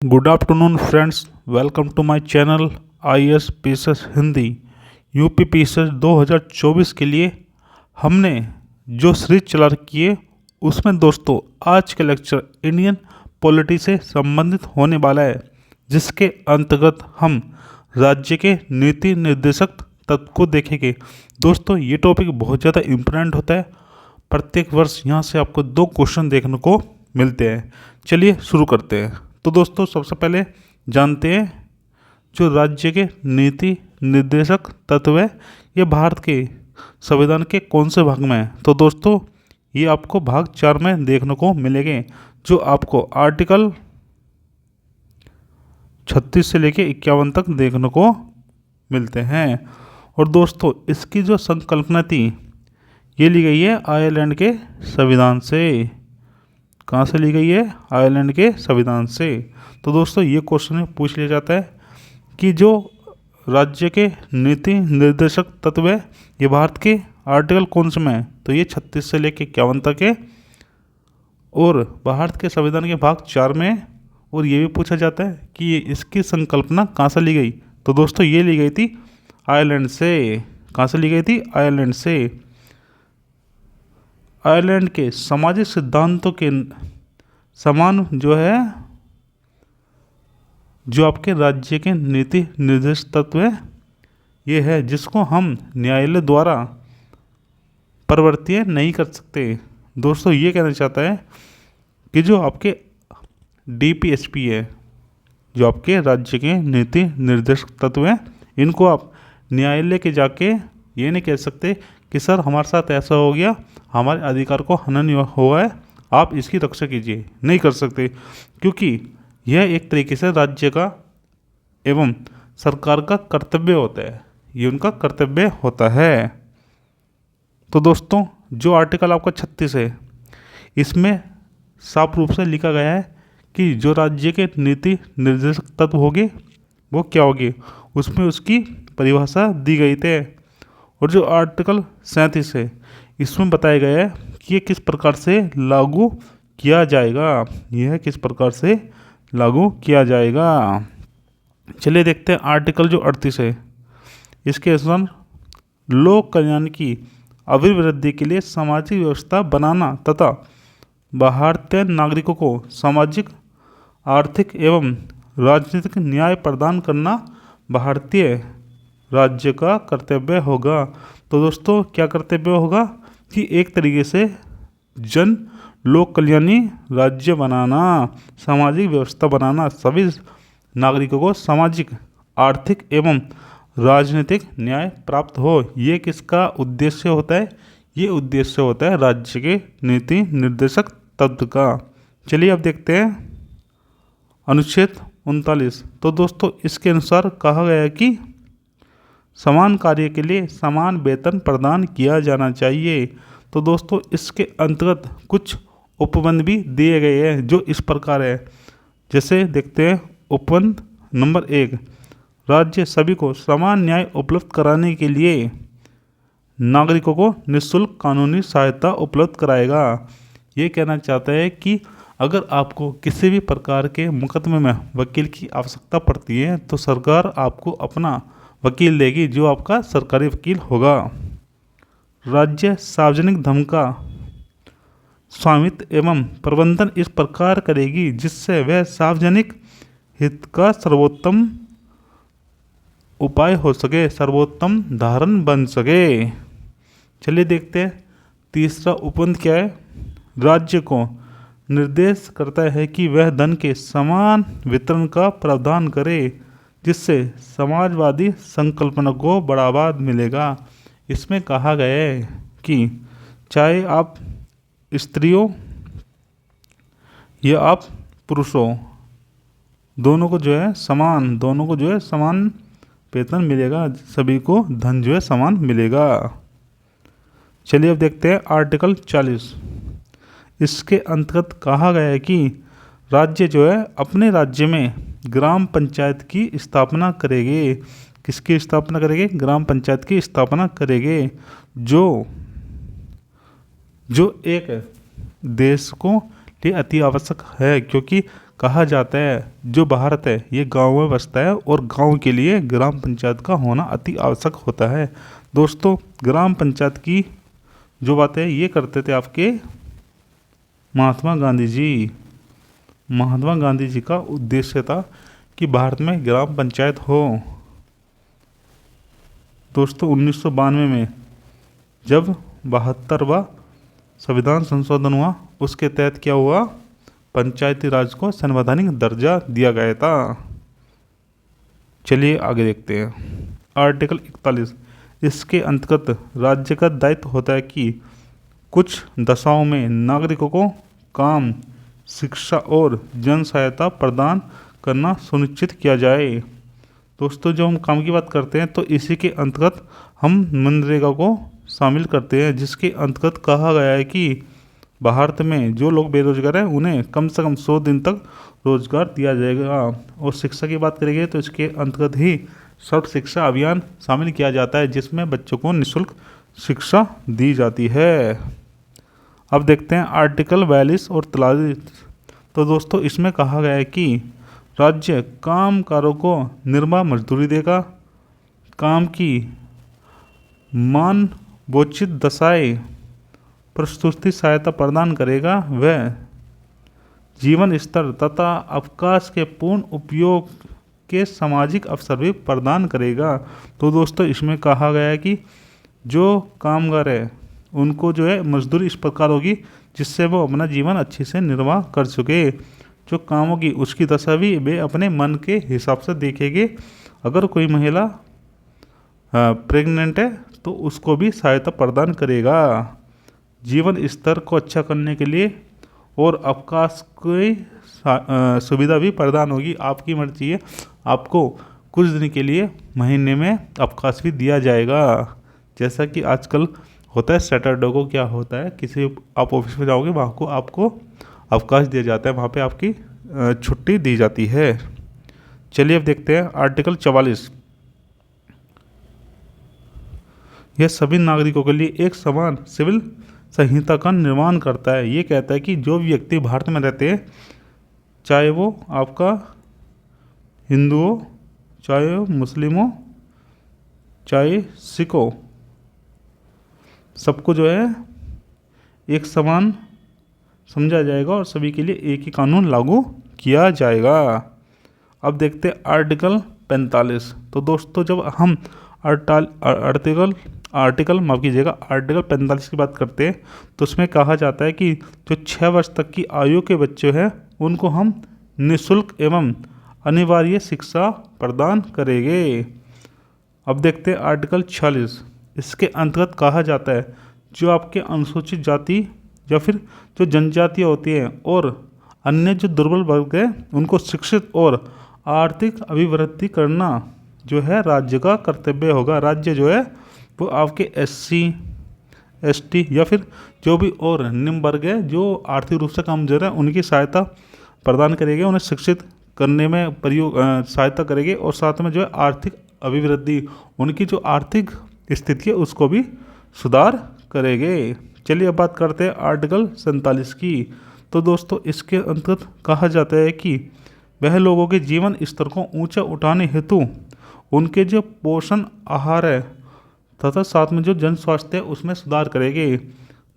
Good afternoon friends, welcome to my channel IAS PCS Hindi. UP PCS 2024 के लिए हमने जो सीरीज चला रखी है उसमें दोस्तों आज का लेक्चर इंडियन पॉलिटी से संबंधित होने वाला है, जिसके अंतर्गत हम राज्य के नीति निर्देशक तत्व को देखेंगे। दोस्तों ये टॉपिक बहुत ज़्यादा इम्पोर्टेंट होता है। प्रत्येक वर्ष यहाँ से आपको 2 क्वेश्चन देखने को मिलते हैं। चलिए शुरू करते हैं। तो दोस्तों सबसे पहले जानते हैं जो राज्य के नीति निर्देशक तत्व है ये भारत के संविधान के कौन से भाग में है। तो दोस्तों ये आपको भाग 4 में देखने को मिलेंगे, जो आपको आर्टिकल 36 से लेके 51 तक देखने को मिलते हैं। और दोस्तों इसकी जो संकल्पना थी ये ली गई है आयरलैंड के संविधान से। कहाँ से ली गई है? आयरलैंड के संविधान से। तो दोस्तों ये क्वेश्चन पूछ लिया जाता है कि जो राज्य के नीति निर्देशक तत्व है ये भारत के आर्टिकल कौन से में है। तो ये 36 से लेकर 51 तक है और भारत के संविधान के भाग 4 में है। और ये भी पूछा जाता है कि ये इसकी संकल्पना कहाँ से ली गई। तो दोस्तों ये ली गई थी आयरलैंड से। कहाँ से ली गई थी? आयरलैंड से। आयरलैंड के सामाजिक सिद्धांतों के समान जो है जो आपके राज्य के नीति निर्देश तत्व है ये है, जिसको हम न्यायालय द्वारा परिवर्तित नहीं कर सकते। दोस्तों ये कहना चाहता है कि जो आपके डीपीएसपी है, जो आपके राज्य के नीति निर्देशक तत्व हैं, इनको आप न्यायालय के जाके ये नहीं कह सकते कि सर हमारे साथ ऐसा हो गया, हमारे अधिकार को हनन हुआ है, आप इसकी रक्षा कीजिए। नहीं कर सकते, क्योंकि यह एक तरीके से राज्य का एवं सरकार का कर्तव्य होता है। ये उनका कर्तव्य होता है। तो दोस्तों जो आर्टिकल आपका 36 है इसमें साफ रूप से लिखा गया है कि जो राज्य के नीति निर्देशक तत्व होंगे वो क्या होगी, उसमें उसकी परिभाषा दी गई थी। और जो आर्टिकल 37 है इसमें बताया गया है कि ये किस प्रकार से लागू किया जाएगा। यह किस प्रकार से लागू किया जाएगा। चलिए देखते हैं आर्टिकल जो 38 है। इसके अनुसार लोक कल्याण की अभिवृद्धि के लिए सामाजिक व्यवस्था बनाना तथा भारतीय नागरिकों को सामाजिक, आर्थिक एवं राजनीतिक न्याय प्रदान करना भारतीय राज्य का कर्तव्य होगा। तो दोस्तों क्या कर्तव्य होगा कि एक तरीके से जन लोक कल्याणी राज्य बनाना, सामाजिक व्यवस्था बनाना, सभी नागरिकों को सामाजिक, आर्थिक एवं राजनीतिक न्याय प्राप्त हो। ये किसका उद्देश्य होता है? ये उद्देश्य होता है राज्य के नीति निर्देशक तत्व का। चलिए अब देखते हैं अनुच्छेद 39। तो दोस्तों इसके अनुसार कहा गया है कि समान कार्य के लिए समान वेतन प्रदान किया जाना चाहिए। तो दोस्तों इसके अंतर्गत कुछ उपबंध भी दिए गए हैं जो इस प्रकार है। जैसे देखते हैं उपबंध नंबर 1, राज्य सभी को समान न्याय उपलब्ध कराने के लिए नागरिकों को निःशुल्क कानूनी सहायता उपलब्ध कराएगा। ये कहना चाहता है कि अगर आपको किसी भी प्रकार के मुकदमे में वकील की आवश्यकता पड़ती है तो सरकार आपको अपना वकील देगी, जो आपका सरकारी वकील होगा। राज्य सार्वजनिक धन का स्वामित्व एवं प्रबंधन इस प्रकार करेगी जिससे वह सार्वजनिक हित का सर्वोत्तम उपाय हो सके, सर्वोत्तम धारण बन सके। चलिए देखते हैं तीसरा उपबंध क्या है। राज्य को निर्देश करता है कि वह धन के समान वितरण का प्रावधान करे जिससे समाजवादी संकल्पना को बढ़ावा मिलेगा। इसमें कहा गया है कि चाहे आप स्त्रियों या आप पुरुषों, दोनों को जो है समान वेतन मिलेगा, सभी को धन जो है समान मिलेगा। चलिए अब देखते हैं आर्टिकल 40। इसके अंतर्गत कहा गया है कि राज्य जो है अपने राज्य में ग्राम पंचायत की स्थापना करेंगे। किसकी स्थापना करेंगे? ग्राम पंचायत की स्थापना करेंगे, जो एक देश को लिए अति आवश्यक है, क्योंकि कहा जाता है जो भारत है ये गाँव में बसता है और गाँव के लिए ग्राम पंचायत का होना अति आवश्यक होता है। दोस्तों ग्राम पंचायत की जो बातें ये करते थे आपके महात्मा गांधी जी। महात्मा गांधी जी का उद्देश्य था कि भारत में ग्राम पंचायत हो। दोस्तों 1992 में जब 72वां संविधान संशोधन हुआ उसके तहत क्या हुआ, पंचायती राज को संवैधानिक दर्जा दिया गया था। चलिए आगे देखते हैं। आर्टिकल 41, इसके अंतर्गत राज्य का दायित्व होता है कि कुछ दशाओं में नागरिकों को काम, शिक्षा और जन सहायता प्रदान करना सुनिश्चित किया जाए। दोस्तों जब हम काम की बात करते हैं तो इसी के अंतर्गत हम मनरेगा को शामिल करते हैं, जिसके अंतर्गत कहा गया है कि भारत में जो लोग बेरोजगार हैं उन्हें कम से कम 100 दिन तक रोजगार दिया जाएगा। और शिक्षा की बात करेंगे तो इसके अंतर्गत ही सर्व शिक्षा अभियान शामिल किया जाता है, जिसमें बच्चों को निःशुल्क शिक्षा दी जाती है। अब देखते हैं आर्टिकल 42 और 43। तो दोस्तों इसमें कहा गया है कि राज्य कामगारों को निर्बाध मजदूरी देगा, काम की मानवोचित दशाएं प्रस्तुति सहायता प्रदान करेगा, वह जीवन स्तर तथा अवकाश के पूर्ण उपयोग के सामाजिक अवसर भी प्रदान करेगा। तो दोस्तों इसमें कहा गया है कि जो कामगार है उनको जो है मजदूरी इस प्रकार होगी जिससे वो अपना जीवन अच्छे से निर्वाह कर सके। जो काम होगी उसकी दशा भी वे अपने मन के हिसाब से देखेंगे। अगर कोई महिला प्रेग्नेंट है तो उसको भी सहायता प्रदान करेगा। जीवन स्तर को अच्छा करने के लिए और अवकाश की सुविधा भी प्रदान होगी। आपकी मर्जी है, आपको कुछ दिन के लिए महीने में अवकाश भी दिया जाएगा। जैसा कि आजकल होता है सैटरडे को क्या होता है, किसी आप ऑफिस में जाओगे वहाँ को आपको अवकाश दिया जाता है, वहाँ पे आपकी छुट्टी दी जाती है। चलिए अब देखते हैं आर्टिकल 44। यह सभी नागरिकों के लिए एक समान सिविल संहिता का निर्माण करता है। ये कहता है कि जो भी व्यक्ति भारत में रहते हैं, चाहे वो आपका हिंदू हो, चाहे वो मुस्लिम हो, चाहे सिख हो, सबको जो है एक समान समझा जाएगा और सभी के लिए एक ही कानून लागू किया जाएगा। अब देखते हैं आर्टिकल 45। तो दोस्तों जब हम आर्टिकल 45 की बात करते हैं तो उसमें कहा जाता है कि जो 6 वर्ष तक की आयु के बच्चे हैं उनको हम निःशुल्क एवं अनिवार्य शिक्षा प्रदान करेंगे। अब देखते हैं आर्टिकल 46। इसके अंतर्गत कहा जाता है जो आपके अनुसूचित जाति या फिर जो जनजातियाँ होती हैं और अन्य जो दुर्बल वर्ग है उनको शिक्षित और आर्थिक अभिवृद्धि करना जो है राज्य का कर्तव्य होगा। राज्य जो है वो आपके SC ST या फिर जो भी और निम्न वर्ग है जो आर्थिक रूप से कमजोर है उनकी सहायता प्रदान करेंगे, उन्हें शिक्षित करने में सहायता करेंगे और साथ में जो है आर्थिक अभिवृद्धि, उनकी जो आर्थिक स्थिति है उसको भी सुधार करेंगे। चलिए अब बात करते हैं आर्टिकल 47 की। तो दोस्तों इसके अंतर्गत कहा जाता है कि वह लोगों के जीवन स्तर को ऊंचा उठाने हेतु उनके जो पोषण आहार है तथा साथ में जो जन स्वास्थ्य है उसमें सुधार करेंगे।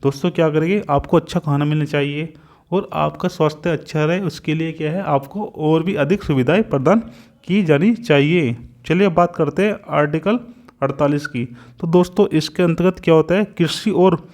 दोस्तों क्या करेंगे, आपको अच्छा खाना मिलना चाहिए और आपका स्वास्थ्य अच्छा रहे उसके लिए क्या है आपको और भी अधिक सुविधाएं प्रदान की जानी चाहिए। चलिए अब बात करते हैं आर्टिकल 48 की। तो दोस्तों इसके अंतर्गत क्या होता है, कृषि और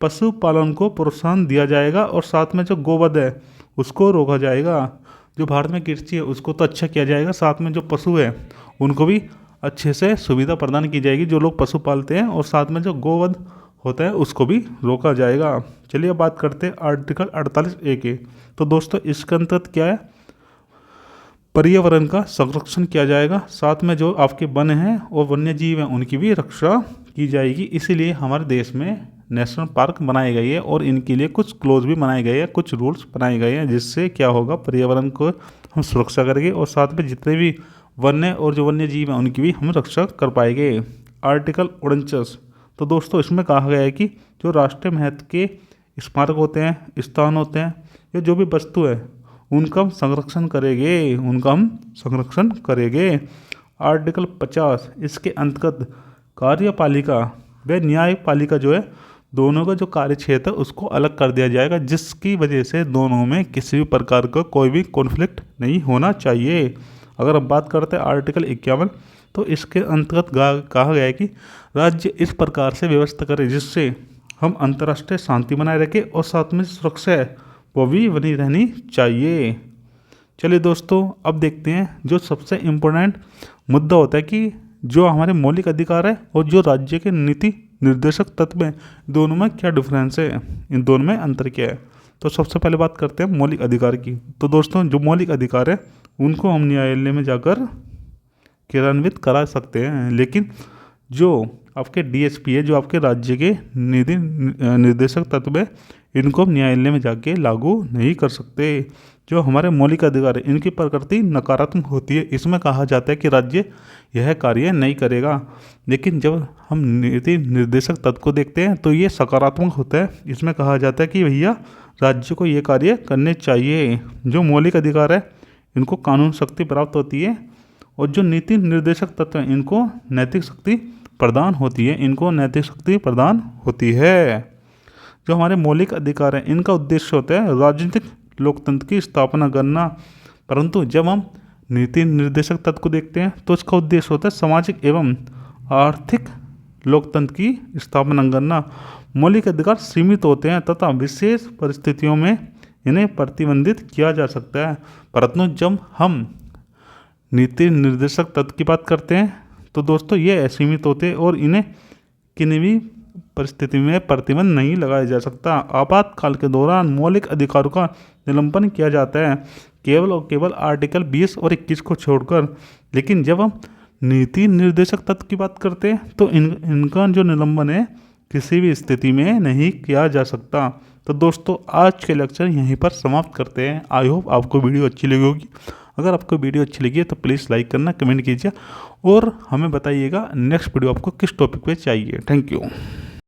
पशुपालन को प्रोत्साहन दिया जाएगा और साथ में जो गोवध है उसको रोका जाएगा। जो भारत में कृषि है उसको तो अच्छा किया जाएगा, साथ में जो पशु है उनको भी अच्छे से सुविधा प्रदान की जाएगी जो लोग पशु पालते हैं, और साथ में जो गोवध होता है उसको भी रोका जाएगा। चलिए अब बात करते हैं आर्टिकल 48A के। तो दोस्तों इसके अंतर्गत क्या है, पर्यावरण का संरक्षण किया जाएगा, साथ में जो आपके वन हैं और वन्य जीव हैं उनकी भी रक्षा की जाएगी। इसीलिए हमारे देश में नेशनल पार्क बनाए गए हैं और इनके लिए कुछ क्लोज भी बनाए गए हैं, कुछ रूल्स बनाए गए हैं, जिससे क्या होगा पर्यावरण को हम सुरक्षा करेंगे और साथ में जितने भी वन्य और जो वन्य जीव हैं उनकी भी हम रक्षा कर पाएंगे। आर्टिकल 49। तो दोस्तों इसमें कहा गया है कि जो राष्ट्रीय महत्व के स्मारक होते हैं, स्थान होते हैं या जो भी वस्तु है उनका हम संरक्षण करेंगे। आर्टिकल 50 इसके अंतर्गत कार्यपालिका व न्यायपालिका जो है दोनों का जो कार्य क्षेत्र उसको अलग कर दिया जाएगा, जिसकी वजह से दोनों में किसी भी प्रकार का कोई भी कॉन्फ्लिक्ट नहीं होना चाहिए। अगर हम बात करते हैं आर्टिकल 51, तो इसके अंतर्गत कहा गया है कि राज्य इस प्रकार से व्यवस्था करे जिससे हम अंतर्राष्ट्रीय शांति बनाए रखें और साथ में सुरक्षा है वो भी बनी रहनी चाहिए। चलिए दोस्तों, अब देखते हैं जो सबसे इम्पोर्टेंट मुद्दा होता है कि जो हमारे मौलिक अधिकार है और जो राज्य के नीति निर्देशक तत्व हैं, दोनों में क्या डिफरेंस है, इन दोनों में अंतर क्या है। तो सबसे पहले बात करते हैं मौलिक अधिकार की। तो दोस्तों, जो मौलिक अधिकार है उनको हम न्यायालय में जाकर क्रियान्वित करा सकते हैं, लेकिन जो आपके डीएसपी है, जो आपके राज्य के नीति निर्देशक तत्व है, इनको हम न्यायालय में जाके लागू नहीं कर सकते। जो हमारे मौलिक अधिकार है इनकी प्रकृति नकारात्मक होती है। इसमें कहा जाता है कि राज्य यह कार्य नहीं करेगा, लेकिन जब हम नीति निर्देशक तत्व को देखते हैं तो ये सकारात्मक होता है। इसमें कहा जाता है कि भैया राज्य को ये कार्य करने चाहिए। जो मौलिक अधिकार है इनको कानून शक्ति प्राप्त होती है, और जो नीति निर्देशक तत्व हैं इनको नैतिक शक्ति प्रदान होती है। जो हमारे मौलिक अधिकार हैं इनका उद्देश्य होता है राजनीतिक लोकतंत्र की स्थापना करना, परंतु जब हम नीति निर्देशक तत्व को देखते हैं तो इसका उद्देश्य होता है सामाजिक एवं आर्थिक लोकतंत्र की स्थापना करना। मौलिक अधिकार सीमित होते हैं तथा विशेष परिस्थितियों में इन्हें प्रतिबंधित किया जा सकता है, परंतु जब हम नीति निर्देशक तत्व की बात करते हैं तो दोस्तों ये असीमित होते हैं और इन्हें किसी भी परिस्थिति में प्रतिबंध नहीं लगाया जा सकता। आपातकाल के दौरान मौलिक अधिकारों का निलंबन किया जाता है केवल और केवल आर्टिकल 20 और 21 को छोड़कर। लेकिन जब हम नीति निर्देशक तत्व की बात करते हैं तो इनका जो निलंबन है किसी भी स्थिति में नहीं किया जा सकता। तो दोस्तों, आज के लेक्चर यहीं पर समाप्त करते हैं। आई होप आपको वीडियो अच्छी लगी होगी। अगर आपको वीडियो अच्छी लगी है तो प्लीज़ लाइक करना, कमेंट कीजिए और हमें बताइएगा नेक्स्ट वीडियो आपको किस टॉपिक पे चाहिए। Thank you.